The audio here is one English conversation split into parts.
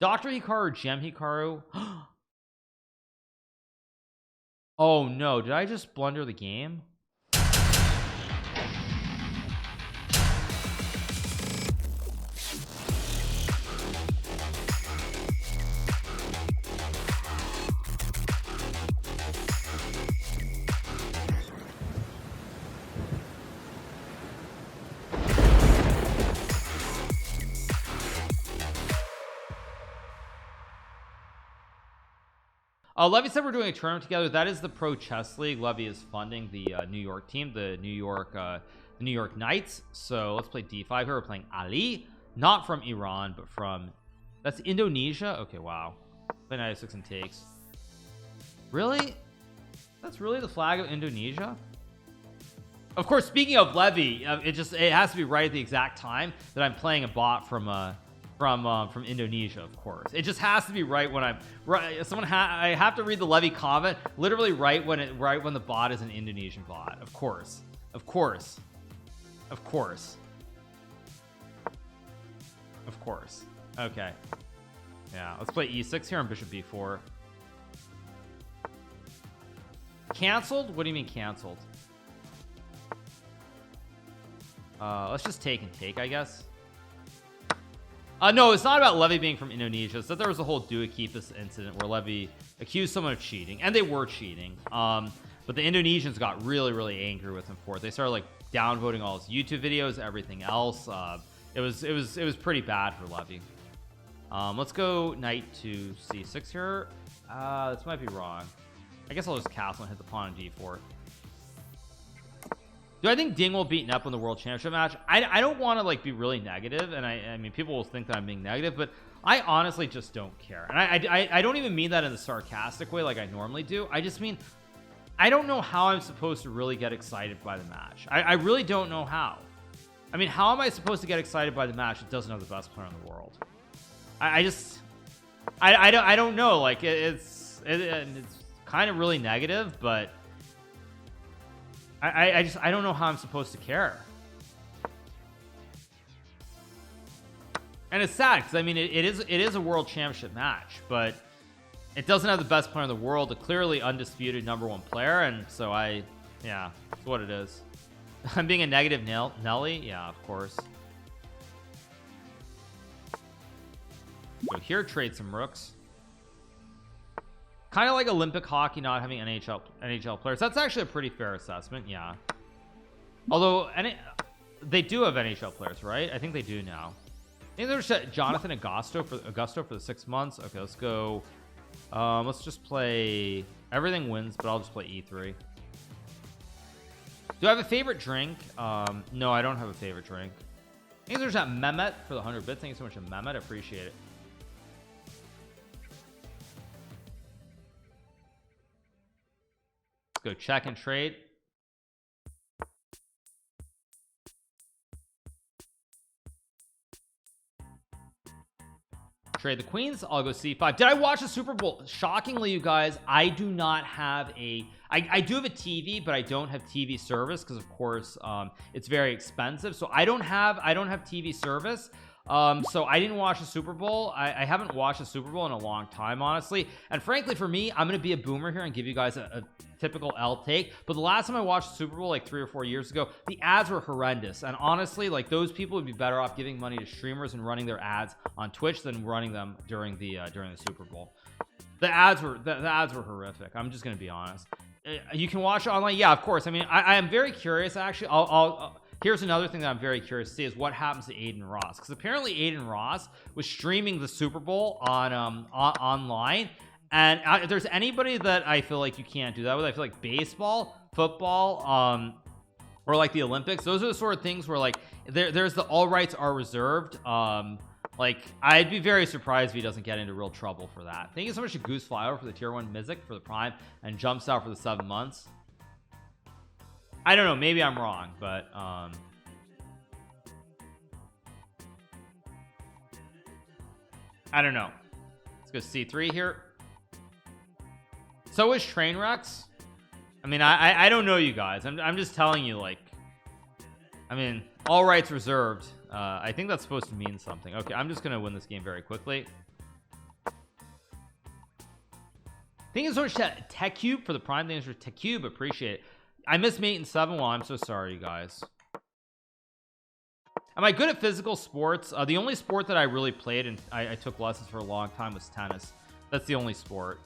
Dr. Hikaru, GMHikaru. Oh no, did I just blunder the game? Levy said we're doing a tournament together. That is the Pro Chess League. Levy is funding the New York team, the New York Knights. So let's play D5 here. We're playing Ali, not from Iran, but from, that's Indonesia. Okay, wow. Play knight 6 and takes. Really? That's really the flag of Indonesia? Of course, speaking of Levy, it has to be right at the exact time that I'm playing a bot from Indonesia. Of course, it just has to be right when I'm right. I have to read the Levy comment literally right when the bot is an Indonesian bot. Of course. Okay, yeah, let's play e6 here on bishop b4. Canceled? What do you mean canceled? Let's just take and take, I guess. No, it's not about Levy being from Indonesia. It's that there was a whole Duakipis incident where Levy accused someone of cheating, and they were cheating. But the Indonesians got really angry with him for it. They started like downvoting all his YouTube videos, everything else. It was pretty bad for Levy. Let's go knight to c6 here. This might be wrong. I guess I'll just castle and hit the pawn on d4. Do I think Ding will beat Nep in the World Championship match? I don't want to like be really negative, and I mean people will think that I'm being negative, but I honestly just don't care. And I don't even mean that in a sarcastic way like I normally do. I just mean I don't know how I'm supposed to really get excited by the match. I really don't know how. I mean, how am I supposed to get excited by the match that doesn't have the best player in the world? I don't know. Like it's kind of really negative, but I don't know how I'm supposed to care. And it's sad because I mean it is a world championship match, but it doesn't have the best player in the world, a clearly undisputed #1 player, and so yeah, it's what it is. I'm being a negative Nelly, yeah, of course. So here, trade some rooks. Kind of like Olympic hockey not having NHL players. That's actually a pretty fair assessment, yeah. Although they do have NHL players, right? I think they do now. I think there's Jonathan Augusto for the 6 months. Okay, let's go. Let's just play everything wins, but I'll just play e3. Do I have a favorite drink? No, I don't have a favorite drink. I think there's that Mehmet for the 100 bits. Thank you so much, Mehmet. I appreciate it. Go check and trade. Trade the queens. I'll go c5. Did I watch the Super Bowl? Shockingly, you guys, I do not have a I do have a TV, but I don't have TV service because of course it's very expensive. So I don't have TV service. So I didn't watch the Super Bowl. I haven't watched the Super Bowl in a long time, honestly, and frankly for me, I'm gonna be a boomer here and give you guys a typical L take, but the last time I watched the Super Bowl like 3 or 4 years ago, the ads were horrendous, and honestly like those people would be better off giving money to streamers and running their ads on Twitch than running them during the Super Bowl. The ads were horrific. I'm just gonna be honest. You can watch it online, yeah, of course. I mean, I am very curious actually. Here's another thing that I'm very curious to see is what happens to Aiden Ross, because apparently Aiden Ross was streaming the Super Bowl on online, and if there's anybody that I feel like you can't do that with, I feel like baseball, football, or like the Olympics. Those are the sort of things where like there's the all rights are reserved. Like I'd be very surprised if he doesn't get into real trouble for that. Thank you so much to Goose Flyover for the tier 1 Mizik for the Prime and Jumps Out for the 7 months. I don't know, maybe I'm wrong, but I don't know. Let's go c3 here. So is Trainwrecks. I mean, I don't know, you guys. I'm just telling you, like, I mean, all rights reserved. I think that's supposed to mean something. Okay, I'm just gonna win this game very quickly. Thank you so much to Tech Cube for the prime. Thanks for Tech Cube, appreciate it. I missed mate in 7. Well, I'm so sorry, you guys. Am I good at physical sports? The only sport that I really played and I took lessons for a long time was tennis. That's the only sport.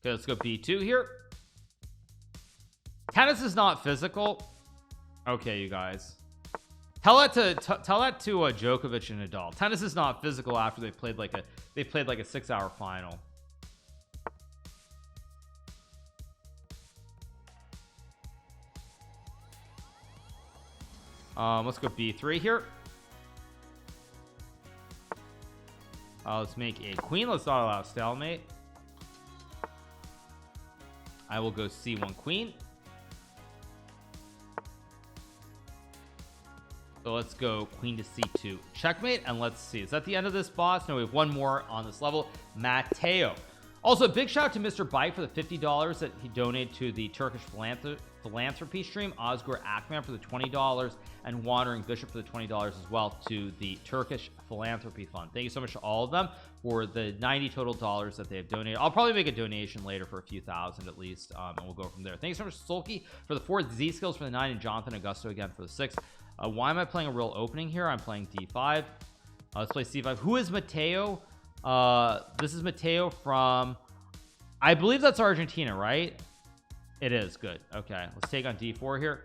Okay, let's go B2 here. Tennis is not physical. Okay, you guys. Tell that to Djokovic and Nadal. Tennis is not physical after they played like a 6-hour final. Let's go B3 here. Let's make a queen. Let's not allow stalemate. I will go C1 queen. So let's go queen to C2 checkmate, and let's see, is that the end of this boss? No, we have one more on this level. Mateo. Also, big shout out to Mr. Bike for the $50 that he donated to the Turkish philanthropy stream. Osgur Akman for the $20, and Wandering Bishop for the $20 as well to the Turkish philanthropy fund. Thank you so much to all of them for the 90 total dollars that they have donated. I'll probably make a donation later for a few thousand at least, and we'll go from there. Thank you so much to Sulky for the 4, Z skills for the 9, and Jonathan Augusto again for the 6. Why am I playing a real opening here? I'm playing D5. Let's play C5. Who is Mateo? This is Mateo from, I believe that's Argentina, right? It is. Good. Okay, let's take on D4 here.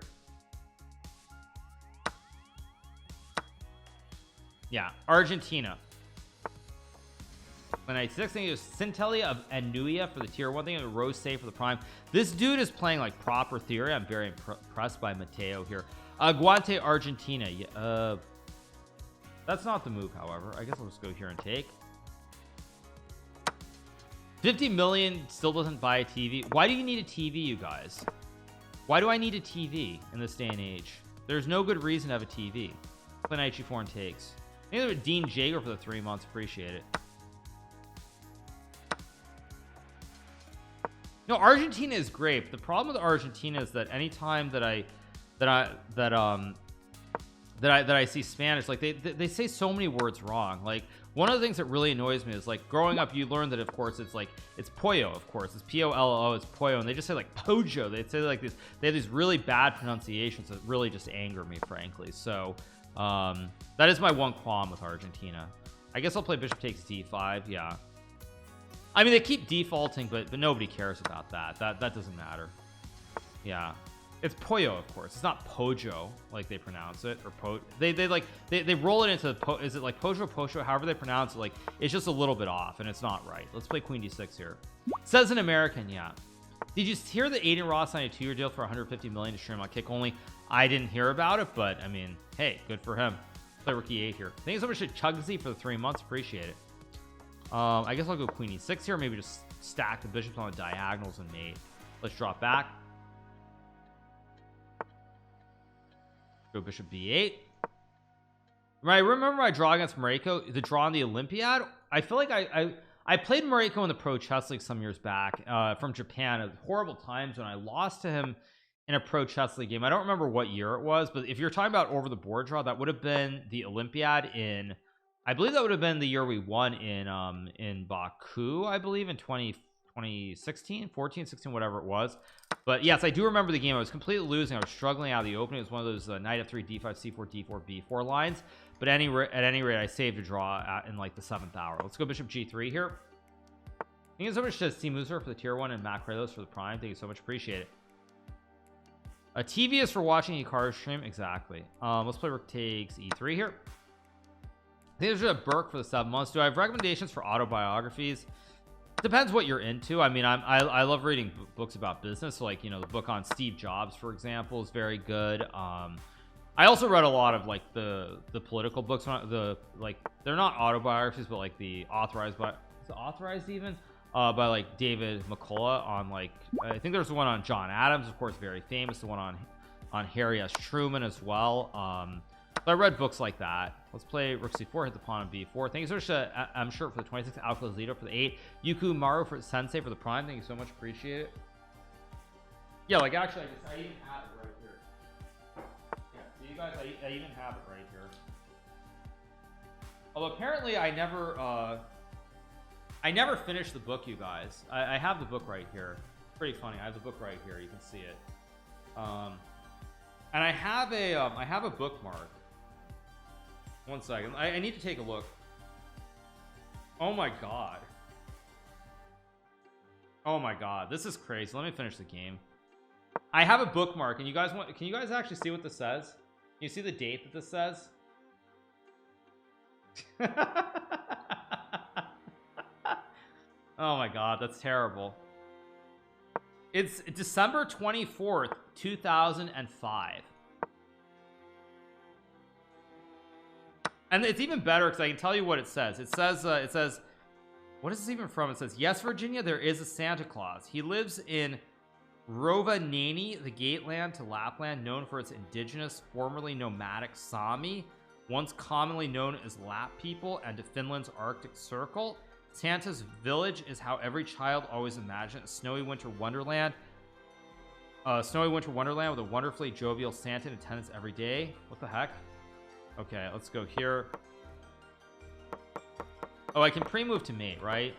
Yeah, Argentina. When I 6 thing is Centellia of Anuia for the tier 1 thing, and Rose Save for the prime. This dude is playing like proper theory. I'm very impressed by Mateo here. Aguante Argentina. That's not the move, however. I guess I'll just go here and take 50 million. Still doesn't buy a TV. Why do you need a TV, you guys? Why do I need a TV in this day and age? There's no good reason to have a TV. Play knight g4 and takes. Neither with Dean Jager for the 3 months. Appreciate it. No, Argentina is great. The problem with Argentina is that anytime that I see Spanish, like they say so many words wrong. Like one of the things that really annoys me is like growing up, you learn that of course it's like it's pollo, of course it's P-O-L-O, it's pollo, and they just say like pojo. They say like this. They have these really bad pronunciations that really just anger me, frankly. So that is my one qualm with Argentina. I guess I'll play bishop takes D5. Yeah, I mean they keep defaulting, but nobody cares about that. That doesn't matter. Yeah. It's pollo, of course. It's not pojo like they pronounce it, or they roll it into is it like pojo, however they pronounce it. Like it's just a little bit off and it's not right. Let's play queen d6 here. Says an American. Yeah, did you hear that Aiden Ross signed a 2-year deal for 150 million to stream on Kick only? I didn't hear about it, but I mean, hey, good for him. Play rookie 8 here. Thank you so much to Chugsy for the 3 months. Appreciate it. I guess I'll go queen e6 here. Maybe just stack the bishops on the diagonals and mate. Let's drop back. Go bishop b8. Right, remember my draw against Mareko, the draw on the Olympiad? I feel like I played Mareko in the Pro Chess League some years back from Japan at horrible times when I lost to him in a Pro Chess League game. I don't remember what year it was, but if you're talking about over the board draw, that would have been the Olympiad in, I believe that would have been the year we won in Baku, I believe in 2016, 14, 16, whatever it was. But yes, I do remember the game. I was completely losing. I was struggling out of the opening. It was one of those knight f3, d5, c4, d4, b4 lines. But at any rate, I saved a draw in like the 7th hour. Let's go bishop g3 here. Thank you so much to Simuzer for the tier 1 and Matt Kralos for the prime. Thank you so much. Appreciate it. A TV is for watching Hikaru stream. Exactly. Let's play rook takes e3 here. I think there's a Burke for the 7 months. Do I have recommendations for autobiographies? Depends what you're into. I mean, I love reading books about business. So like, you know, the book on Steve Jobs, for example, is very good. I also read a lot of like the political books, they're not autobiographies, but like the authorized by, is it authorized even by like David McCullough on like, I think there's one on John Adams, of course, very famous, the one on Harry S. Truman as well. So I read books like that. Let's play rook c4, hit the pawn on b4. Thank you so much. I'm sure for the 26, Alpha Zito for the 8, Yuku for sensei for the prime. Thank you so much, appreciate it. Yeah, like actually I even have it right here. Yeah, so you guys, I even have it right here. Although apparently I never finished the book, you guys. I have the book right here. It's pretty funny. I have the book right here. You can see it. And I have a bookmark. One second. I need to take a look. Oh my god. Oh my god. This is crazy. Let me finish the game. I have a bookmark, and you guys can you guys actually see what this says? Can you see the date that this says? Oh my god, that's terrible. It's December 24th, 2005. And it's even better because I can tell you what it says. It says, what is this even from? It says, yes, Virginia, there is a Santa Claus. He lives in Rovaniemi, the gateland to Lapland, known for its indigenous, formerly nomadic Sami, once commonly known as Lap people, and to Finland's Arctic Circle. Santa's village is how every child always imagined a snowy winter wonderland. With a wonderfully jovial Santa in attendance every day. What the heck? Okay, let's go here. Oh, I can pre-move to mate, right?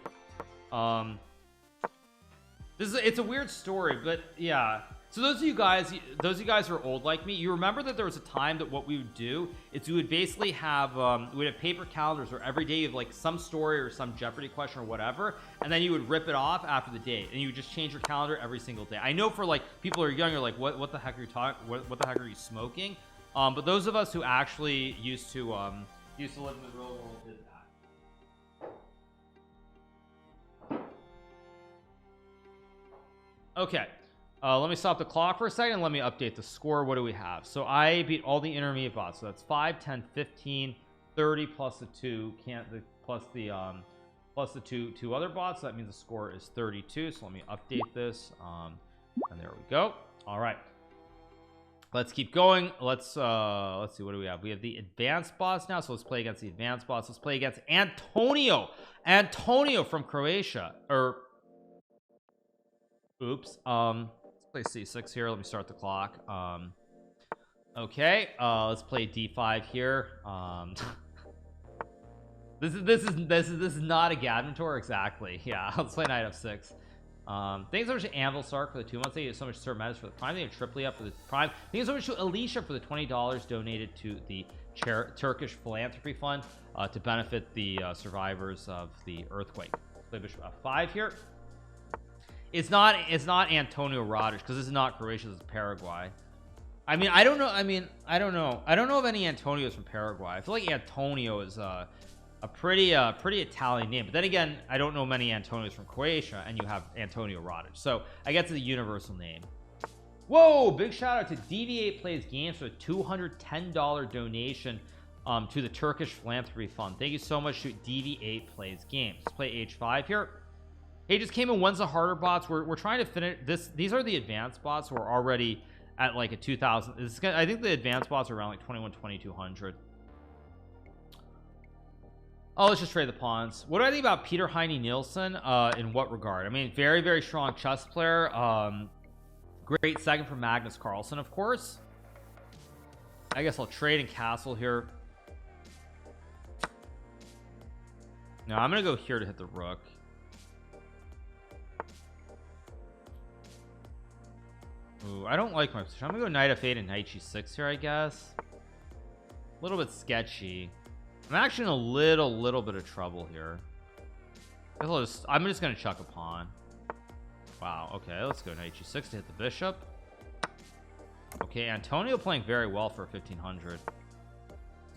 It's a weird story, but yeah. So those of you guys who are old like me, you remember that there was a time that what we would do is we would basically have we'd have paper calendars where every day you have like some story or some Jeopardy question or whatever, and then you would rip it off after the date, and you would just change your calendar every single day. I know for like people who are younger, like what the heck are you talking? What the heck are you smoking? But those of us who actually used to live in the real world did that. Okay. Let me stop the clock for a second and let me update the score. What do we have? So I beat all the intermediate bots. So that's 5, 10, 15, 30 plus the 2 plus the two other bots. So that means the score is 32. So let me update this. And there we go. All right. Let's keep going. Let's see, what do we have? We have the advanced boss now, so let's play against the advanced boss. Let's play against Antonio from Croatia. Or oops. Let's play c6 here. Let me start the clock. Okay, let's play d5 here. This is not a Gadman tour, exactly. Yeah, let's play knight f6. Thanks so much to Anvil Sark for the 2 months. Thank you so much to Sir Menace for the prime. Thank you to Triply up for the prime. Thank you so much to Alicia for the $20 donated to the Turkish Philanthropy Fund to benefit the survivors of the earthquake. Play bishop f5 here. It's not Antonio Radic because this is not Croatia, this is Paraguay. I mean, I don't know. I don't know of any Antonios from Paraguay. I feel like Antonio is a pretty Italian name, but then again, I don't know many Antonios from Croatia, and you have Antonio Radic, so I guess it's a universal name. Whoa, big shout out to DV8 Plays Games for a $210 donation to the Turkish Philanthropy Fund. Thank you so much to DV8 Plays Games. Let's play h5 here. Hey, just came in. When's the harder bots? We're trying to finish this. These are the advanced bots. We're already at like a 2000. I think the advanced bots are around like 2200. Oh, let's just trade the pawns. What do I think about Peter Heine Nielsen? In what regard? I mean, very, very strong chess player. Great second for Magnus Carlsen, of course. I guess I'll trade and castle here. No, I'm gonna go here to hit the rook. Ooh, I don't like my position. I'm gonna go knight f8 and knight g6 here, I guess. A little bit sketchy. I'm actually in a little bit of trouble here. I'm just gonna chuck a pawn. Wow, okay, let's go knight g6 to hit the bishop. Okay, Antonio playing very well for 1500. It's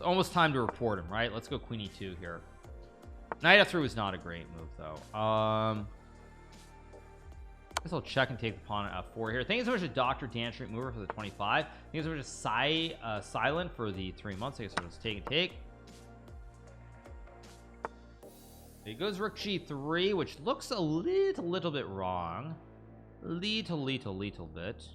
almost time to report him, right? Let's go queen e2 here. Knight f3 was not a great move though. I guess I'll check and take the pawn at f4 here. Thank you so much to Dr. Dan Street Mover for the 25. Thank you so much to Silent for the 3 months. I guess we'll just take and take. There goes rook g3, which looks a little bit wrong. Little bit.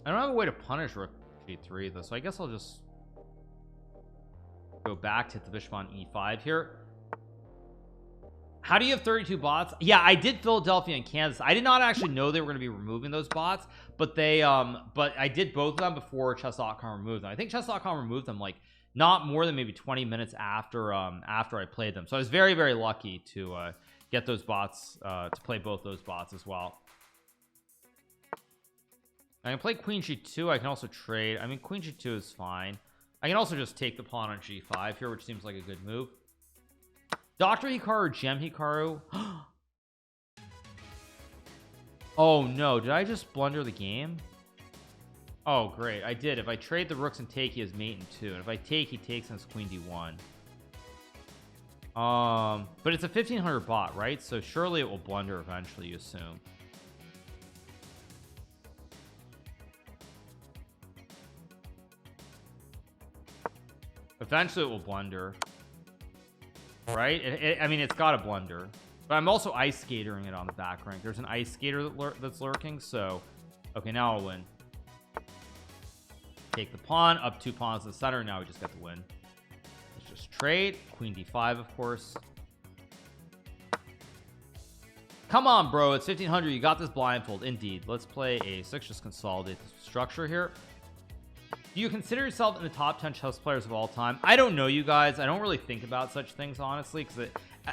I don't have a way to punish rook g3 though, so I guess I'll just go back to hit the bishop on e5 here. How do you have 32 bots? Yeah, I did Philadelphia and Kansas. I did not actually know they were going to be removing those bots, but they but I did both of them before chess.com removed them. I think chess.com removed them like not more than maybe 20 minutes after after I played them. So I was very, very lucky to get those bots to play both those bots as well. I can play queen g2. I can also trade. I mean, queen g2 is fine. I can also just take the pawn on g5 here, which seems like a good move. Dr. Hikaru, GMHikaru. Oh no, did I just blunder the game? Oh great, I did. If I trade the rooks and take, he has mate in 2, and if I take, he takes and it's queen d1. But it's a 1500 bot, right? So surely it will blunder eventually, you assume. Eventually it will blunder, right? I mean, it's got to blunder, but I'm also ice skatering it on the back rank. There's an ice skater that's lurking. So okay, now I'll win. Take the pawn up 2 pawns to the center. Now we just get the win. Let's just trade queen d5, of course. Come on, bro, it's 1500. You got this blindfold. Indeed. Let's play a6. Just consolidate the structure here. Do you consider yourself in the top 10 chess players of all time? I don't know, you guys. I don't really think about such things, honestly, because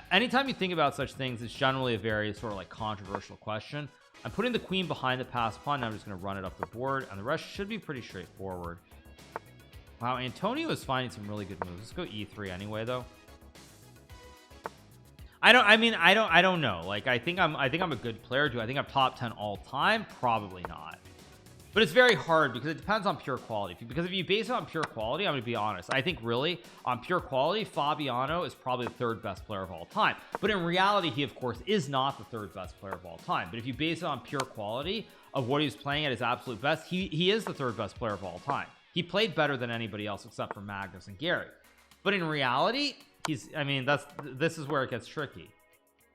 anytime you think about such things, it's generally a very sort of like controversial question. I'm putting the queen behind the passed pawn. Now I'm just going to run it up the board, and the rest should be pretty straightforward. Wow, Antonio is finding some really good moves. Let's go e3 anyway, though. I don't know. Like, I think I'm a good player. Do I think I'm top 10 all time? Probably not. But it's very hard because it depends on pure quality. Because if you base it on pure quality, I'm going to be honest, I think really on pure quality, Fabiano is probably the 3rd best player of all time. But in reality, he of course is not the 3rd best player of all time. But if you base it on pure quality of what he was playing at his absolute best, he is the 3rd best player of all time. He played better than anybody else except for Magnus and Gary. But in reality, I mean, this is where it gets tricky.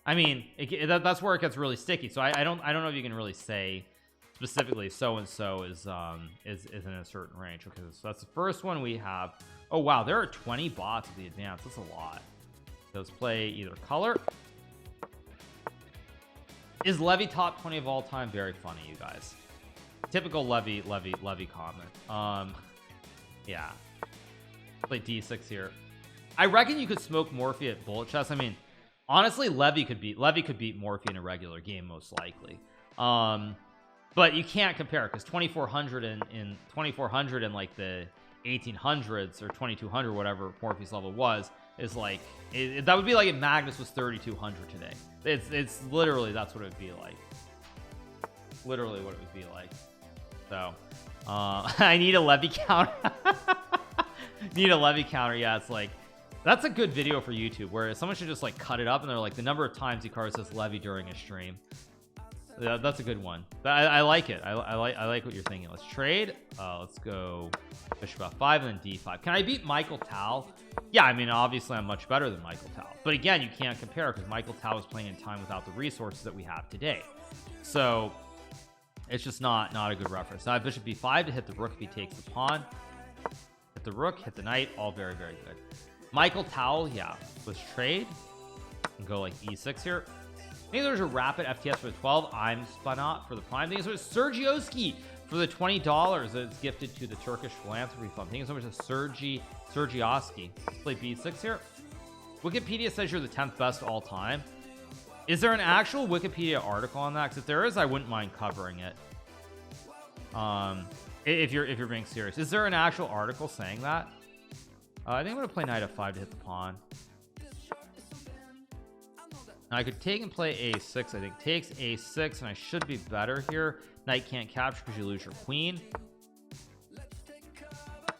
I mean, that's where it gets really sticky. So I don't know if you can really say specifically so and so is in a certain range. Okay, so that's the first one we have. Oh wow, there are 20 bots at the advance. That's a lot. So let's play either color. Is Levy top 20 of all time? Very funny, you guys. Typical Levy comment. Yeah, play d6 here. I reckon you could smoke Morphe at bullet chess. I mean, honestly, Levy could beat Morphe in a regular game most likely. But you can't compare because 2400 in 2400 in like the 1800s or 2200, whatever Morphe's level was, is like that would be like if Magnus was 3200 today. It's literally that's what it would be like. Literally what it would be like. So I need a Levy counter. Need a Levy counter. Yeah, it's like that's a good video for YouTube where someone should just like cut it up and they're like the number of times Hikaru says Levy during a stream. Yeah, that's a good one. I like it. I like what you're thinking. Let's trade. Let's go bishop f5 and then d5. Can I beat Michael Tal? Yeah, I mean, obviously I'm much better than Michael Tal, but again, you can't compare because Michael Tal was playing in time without the resources that we have today. So it's just not a good reference. Now I have bishop b5 to hit the rook if he takes the pawn. Hit the rook, hit the knight, all very, very good. Michael Tal, yeah, let's trade and go like e6 here. I think there's a rapid FTS for the 12. I'm spun out for the prime. Thank you so much, Sergioski, for the $20 that's gifted to the Turkish philanthropy fund. Thank you so much to Sergioski. Let's play b6 here. Wikipedia says you're the 10th best all time. Is there an actual Wikipedia article on that? Because if there is, I wouldn't mind covering it. If you're being serious, is there an actual article saying that? I think I'm gonna play knight f5 to hit the pawn. Now I could take and play a6. I think takes a6 and I should be better here. Knight can't capture because you lose your queen.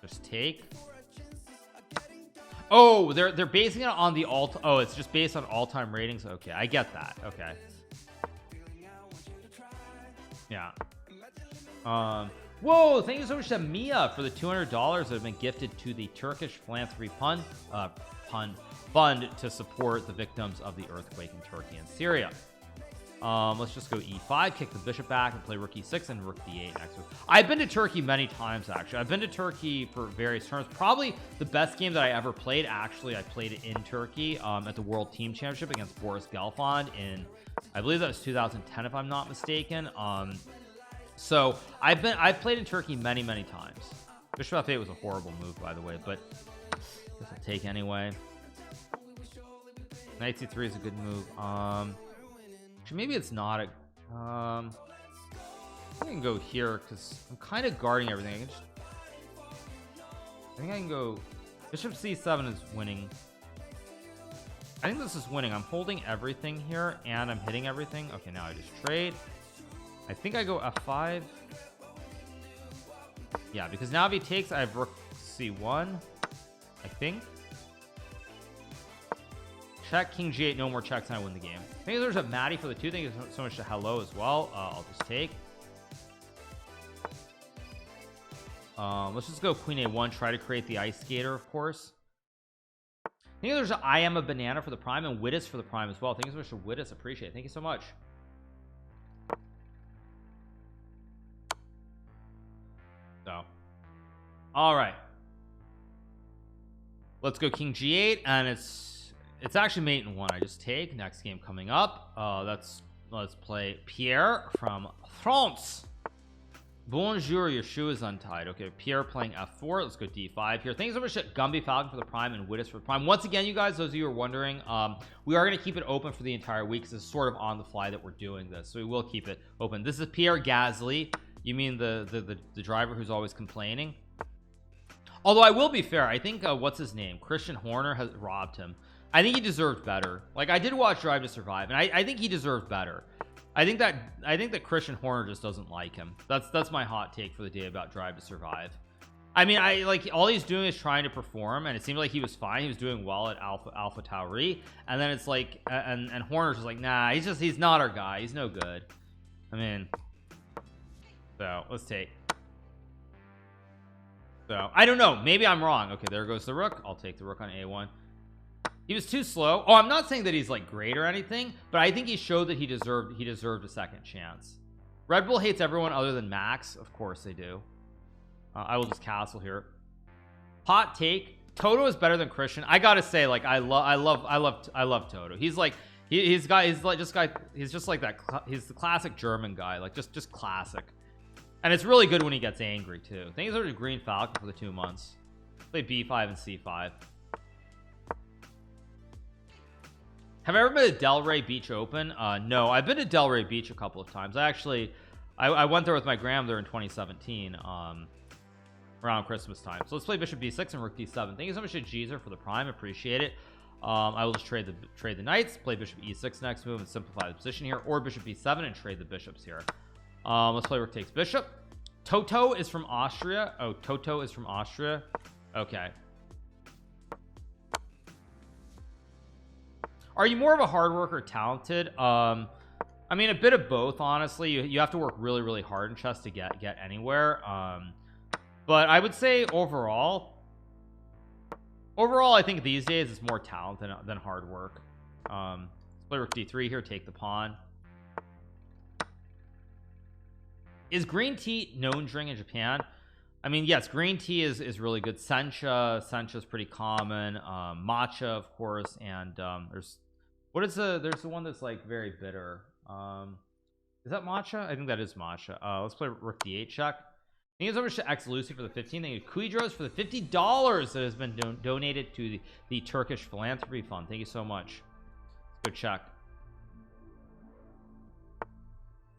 Just take. Oh, they're basing it on the oh, it's just based on all-time ratings. Okay, I get that. Okay. Yeah. Whoa, thank you so much to Mia for the $200 that have been gifted to the Turkish philanthropy fund to support the victims of the earthquake in Turkey and Syria. Let's just go e5, kick the bishop back, and play rook e6 and rook d8 next move. I've been to Turkey many times, actually. I've been to Turkey for various tournaments. Probably the best game that I ever played, actually, I played it in Turkey at the World Team Championship against Boris Gelfand in, I believe that was 2010, if I'm not mistaken. So I've played in Turkey many times. Bishop f8 was a horrible move, by the way, but I guess I'll take anyway. Knight c3 is a good move. Maybe it's not a I can go here because I'm kind of guarding everything. I think I can go bishop c7 is winning. I think this is winning. I'm holding everything here and I'm hitting everything. Okay, now I just trade. I think I go f5. Yeah, because now if he takes, I have rook c1, I think. Check, king g8, no more checks, and I win the game. I think there's a Maddie for the 2. Thank you so much to hello as well. I'll just take. Let's just go queen a1, try to create the ice skater, of course. I think there's a I am a banana for the prime and Wittis for the prime as well. Thank you so much to Wittis, appreciate it. Thank you so much. So, all right, let's go king g8, and it's actually mate in 1. I just take. Next game coming up. Let's play Pierre from France. Bonjour, your shoe is untied. Okay, Pierre playing f4. Let's go d5 here. Thanks so much to Gumby Falcon for the prime and Wittis for the prime. Once again, you guys, those of you who are wondering, we are going to keep it open for the entire week because it's sort of on the fly that we're doing this, so we will keep it open. This is Pierre Gasly. You mean the driver who's always complaining? Although I will be fair, I think what's his name, Christian Horner, has robbed him. I think he deserved better. Like, I did watch Drive to Survive, and I think he deserved better. I think that Christian Horner just doesn't like him. That's my hot take for the day about Drive to Survive. I mean, like, all he's doing is trying to perform, and it seemed like he was fine. He was doing well at Alpha Tauri, and then it's like, and Horner's just like, nah, he's not our guy. He's no good. I mean, so let's take. So I don't know. Maybe I'm wrong. Okay, there goes the rook. I'll take the rook on a1. He was too slow. Oh, I'm not saying that he's like great or anything, but I think he showed that he deserved a second chance. Red Bull hates everyone other than Max. Of course they do. I will just castle here. Hot take. Toto is better than Christian. I gotta say, like, I love Toto. He's like he's just like that. He's the classic German guy, like just classic. And it's really good when he gets angry too. Things are to Green Falcon for the 2 months. Play b5 and c5. Have I ever been to Delray Beach Open? No, I've been to Delray Beach a couple of times. I went there with my grandmother in 2017, around Christmas time. So let's play bishop b6 and rook d7. Thank you so much to Jeezer for the prime, appreciate it. I will just trade the knights, play bishop e6 next move and simplify the position here, or bishop b7 and trade the bishops here. Let's play rook takes bishop. Toto is from Austria. Oh, Toto is from Austria. Okay. Are you more of a hard worker or talented? I mean, a bit of both, honestly. You have to work really hard in chess to get anywhere. But I would say overall I think these days it's more talent than hard work. Let's play rook d3 here, take the pawn. Is green tea known drink in Japan? I mean, yes, green tea is really good. Sencha is pretty common. Matcha, of course, and there's the one that's like very bitter. Is that matcha? I think that is matcha. Let's play rook d8 check. Thank you so much to X Lucy for the 15. Thank you to Kuidros for the $50 that has been donated to the Turkish philanthropy fund. Thank you so much. Good check.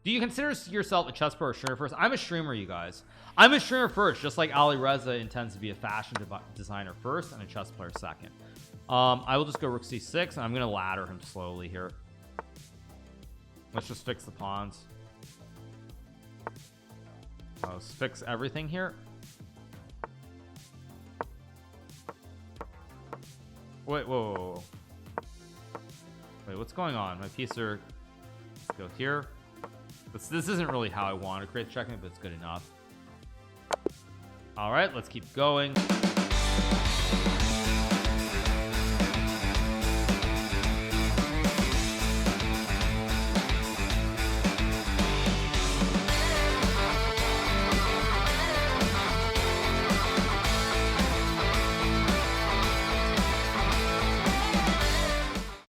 Do you consider yourself a chess pro or streamer first? I'm a streamer, you guys. I'm a streamer first, just like Ali Reza intends to be a fashion designer first and a chess player second. I will just go rook c6 and I'm gonna ladder him slowly here. Let's just fix the pawns. Let's fix everything here. Wait, whoa. Wait, what's going on? My pieces are. Let's go here. This isn't really how I want to create the checkmate, but it's good enough. All right, let's keep going.